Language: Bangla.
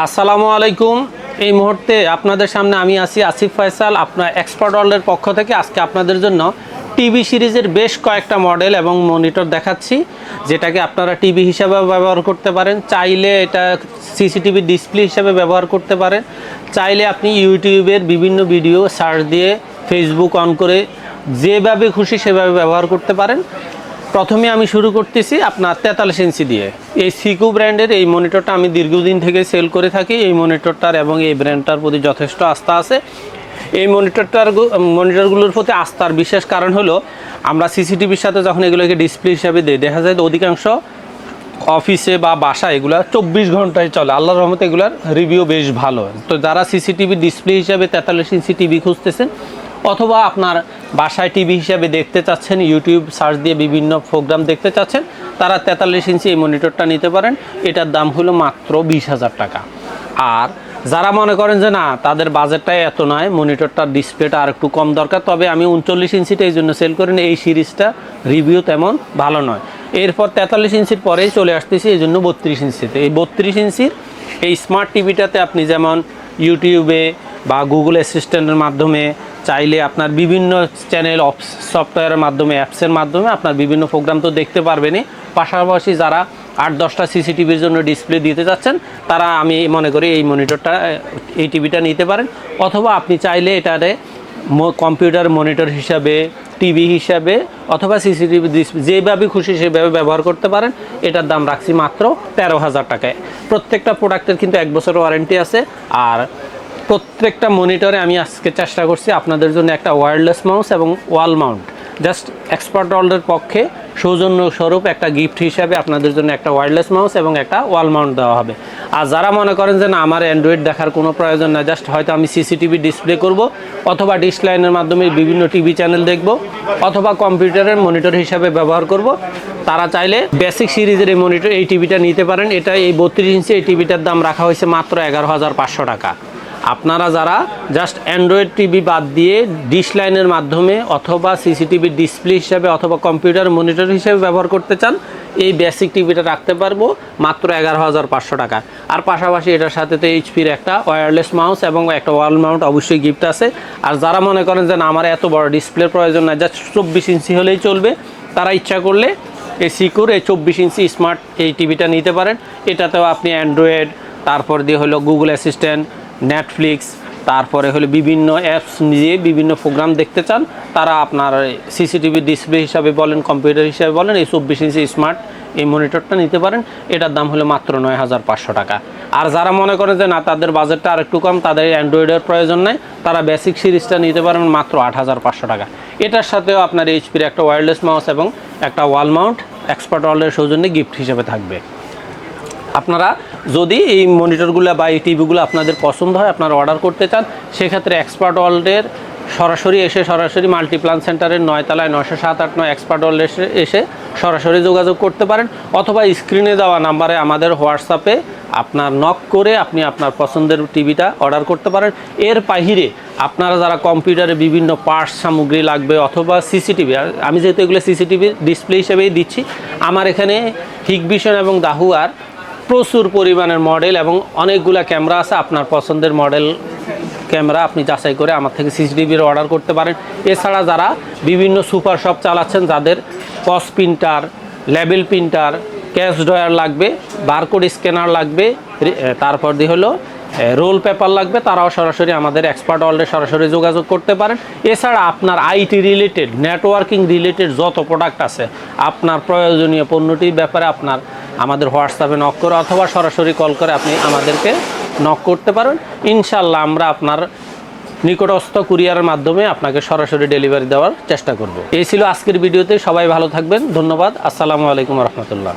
আসসালামু আলাইকুম। এই মুহূর্তে আপনাদের সামনে আমি আছি আসিফ ফয়সাল, আপনার এক্সপার্ট ওয়ার্ল্ডের পক্ষ থেকে। আজকে আপনাদের জন্য টিভি সিরিজের বেশ কয়েকটা মডেল এবং মনিটর দেখাচ্ছি, যেটাকে আপনারা টিভি হিসাবে ব্যবহার করতে পারেন। চাইলে এটা সিসিটিভি ডিসপ্লে হিসাবে ব্যবহার করতে পারেন। চাইলে আপনি ইউটিউবের বিভিন্ন ভিডিও সার্চ দিয়ে ফেসবুক অন করে যেভাবে খুশি সেভাবে ব্যবহার করতে পারেন। প্রথমে আমি শুরু করতেছি আপনার 43 ইঞ্চি দিয়ে। এই সিকু ব্র্যান্ডের এই মনিটরটা আমি দীর্ঘদিন থেকে সেল করে থাকি। এই মনিটরটার এবং এই ব্র্যান্ডটার প্রতি যথেষ্ট আস্থা আছে। এই মনিটরগুলোর প্রতি আস্থার বিশেষ কারণ হলো, আমরা সিসিটিভির সাথে যখন এগুলোকে ডিসপ্লে হিসাবে দিই, দেখা যায় অধিকাংশ অফিসে বা বাসায় এগুলো 24 ঘন্টায় চলে। আল্লাহর রহমতে এগুলোর রিভিউ বেশ ভালো। তো যারা সিসিটিভি ডিসপ্লে হিসাবে 43 ইঞ্চি টিভি খুঁজতেছেন, অথবা আপনার বাসায় টিভি হিসাবে দেখতে চাচ্ছেন, ইউটিউব সার্চ দিয়ে বিভিন্ন প্রোগ্রাম দেখতে চাচ্ছেন, তারা 43 ইঞ্চি এই মনিটরটা নিতে পারেন। এটার দাম হলো মাত্র 20,000 টাকা। আর যারা মনে করেন যে না, তাদের বাজেটটাই এত নয়, মনিটরটার ডিসপ্লেটা আর একটু কম দরকার, তবে আমি 39 ইঞ্চিটা এই জন্য সেল করি না, এই সিরিজটা রিভিউ তেমন ভালো নয়। এরপর 43 ইঞ্চির পরেই চলে আসতেছি এই জন্য 32 ইঞ্চিতে। এই 32 ইঞ্চির এই স্মার্ট টিভিটাতে আপনি যেমন ইউটিউবে বা গুগল অ্যাসিস্ট্যান্টের মাধ্যমে, চাইলে আপনার বিভিন্ন চ্যানেল সফটওয়্যারের মাধ্যমে, অ্যাপসের মাধ্যমে আপনার বিভিন্ন প্রোগ্রাম তো দেখতে পারবেনই। পাশাপাশি যারা 8-10টা সিসিটিভির জন্য ডিসপ্লে দিতে যাচ্ছেন, তারা আমি মনে করি এই মনিটরটা, এই টিভিটা নিতে পারেন। অথবা আপনি চাইলে এটারে কম্পিউটার মনিটর হিসাবে, টিভি হিসাবে, অথবা সিসিটিভি ডিসপ্লে যেভাবে খুশি সেভাবে ব্যবহার করতে পারেন। এটার দাম রাখছি মাত্র 13,000 টাকায়। প্রত্যেকটা প্রোডাক্টের কিন্তু 1 বছর ওয়ারেন্টি আছে। আর প্রত্যেকটা মনিটরে আমি আজকে চেষ্টা করছি আপনাদের জন্য একটা ওয়্যারলেস মাউস এবং ওয়াল মাউন্ট, জাস্ট এক্সপার্ট ওয়ার্ল্ডের পক্ষে সৌজন্য স্বরূপ একটা গিফট হিসাবে আপনাদের জন্য একটা ওয়্যারলেস মাউস এবং একটা ওয়াল মাউন্ট দেওয়া হবে। আর যারা মনে করেন যে না, আমার অ্যান্ড্রয়েড দেখার কোনো প্রয়োজন না, জাস্ট হয়তো আমি সিসিটিভি ডিসপ্লে করব, অথবা ডিশ লাইনের মাধ্যমে বিভিন্ন টিভি চ্যানেল দেখব, অথবা কম্পিউটারের মনিটর হিসাবে ব্যবহার করব, তারা চাইলে বেসিক সিরিজের এই মনিটর, এই টিভিটা নিতে পারেন। এটা এই 32 ইঞ্চি এই টিভিটার দাম রাখা হয়েছে মাত্র 11,500 টাকা। আপনারা যারা জাস্ট অ্যান্ড্রয়েড টিভি বাদ দিয়ে ডিশ লাইনের মাধ্যমে অথবা সিসিটিভি ডিসপ্লে হিসাবে অথবা কম্পিউটার মনিটর হিসেবে ব্যবহার করতে চান, এই বেসিক টিভিটা রাখতে পারবো মাত্র 11,500 টাকা। আর পাশাপাশি এটার সাথে তো এইচপির একটা ওয়্যারলেস মাউস এবং একটা ওয়াল মাউন্ট অবশ্যই গিফট আছে। আর যারা মনে করেন যে না, আমার এত বড় ডিসপ্লের প্রয়োজন না, জাস্ট 24 ইঞ্চি হলেই চলবে, তারা ইচ্ছা করলে এই সিকিউর এই 24 ইঞ্চি স্মার্ট এই টিভিটা নিতে পারেন। এটাতেও আপনি অ্যান্ড্রয়েড, তারপর দিয়ে হলো গুগল অ্যাসিস্ট্যান্ট, নেটফ্লিক্স, তারপরে হলো বিভিন্ন অ্যাপস নিয়ে বিভিন্ন প্রোগ্রাম দেখতে চান, তারা আপনার সিসিটিভি ডিসপ্লে হিসাবে বলেন, কম্পিউটার হিসাবে বলেন, এই 24 ইঞ্চি স্মার্ট এই মনিটরটা নিতে পারেন। এটার দাম হলো মাত্র 9,500 টাকা। আর যারা মনে করেন যে না, তাদের বাজেটটা আর একটু কম, তাদের অ্যান্ড্রয়েডের প্রয়োজন নেই, তারা বেসিক সিরিজটা নিতে পারেন মাত্র 8,500 টাকা। এটার সাথেও আপনার এইচপির একটা ওয়্যারলেস মাউস এবং একটা ওয়াল মাউন্ট এক্সপার্ট ওয়ার্ল্ডের সৌজন্যে গিফট হিসেবে থাকবে। আপনারা যদি এই মনিটরগুলো বা এই টিভিগুলো আপনাদের পছন্দ হয়, আপনারা অর্ডার করতে চান, সেক্ষেত্রে এক্সপার্ট ওয়ার্ল্ডের সরাসরি মাল্টিপ্লান সেন্টারের 9 তলায় 907-9 এক্সপার্ট ওয়ার্ল্ড এসে সরাসরি যোগাযোগ করতে পারেন, অথবা স্ক্রিনে দেওয়া নাম্বারে আমাদের হোয়াটসঅ্যাপে আপনার নক করে আপনি আপনার পছন্দের টিভিটা অর্ডার করতে পারেন। এর বাহিরে আপনারা যারা কম্পিউটারে বিভিন্ন পার্টস সামগ্রী লাগবে, অথবা সিসিটিভি, আমি যেহেতু এগুলো সিসিটিভি ডিসপ্লে হিসেবেই দিচ্ছি, আমার এখানে হিকভিশন এবং দাহুয়ার প্রচুর পরিমাণের মডেল এবং অনেকগুলো ক্যামেরা আছে। আপনার পছন্দের মডেল ক্যামেরা আপনি যাচাই করে আমার থেকে সিসিটিভির অর্ডার করতে পারেন। এছাড়া যারা বিভিন্ন সুপার শপ চালাচ্ছেন, যাদের POS printer, label printer, cash drawer লাগবে, বারকোড স্ক্যানার লাগবে, তারপর দিয়ে হলো রোল পেপার লাগবে, তারাও সরাসরি আমাদের এক্সপার্ট ওয়ার্ল্ডে সরাসরি যোগাযোগ করতে পারেন। এছাড়া আপনার আইটি রিলেটেড, নেটওয়ার্কিং রিলেটেড যত প্রোডাক্ট আছে, আপনার প্রয়োজনীয় পণ্যটির ব্যাপারে আপনার আমাদের হোয়াটসঅ্যাপে নক করে অথবা সরাসরি কল করে আপনি আমাদেরকে নক করতে পারেন। ইনশাল্লাহ আমরা আপনার নিকটস্থ কুরিয়ারের মাধ্যমে আপনাকে সরাসরি ডেলিভারি দেওয়ার চেষ্টা করব। এই ছিল আজকের ভিডিওতে। সবাই ভালো থাকবেন, ধন্যবাদ। আসসালামু আলাইকুম রহমতুল্লাহ।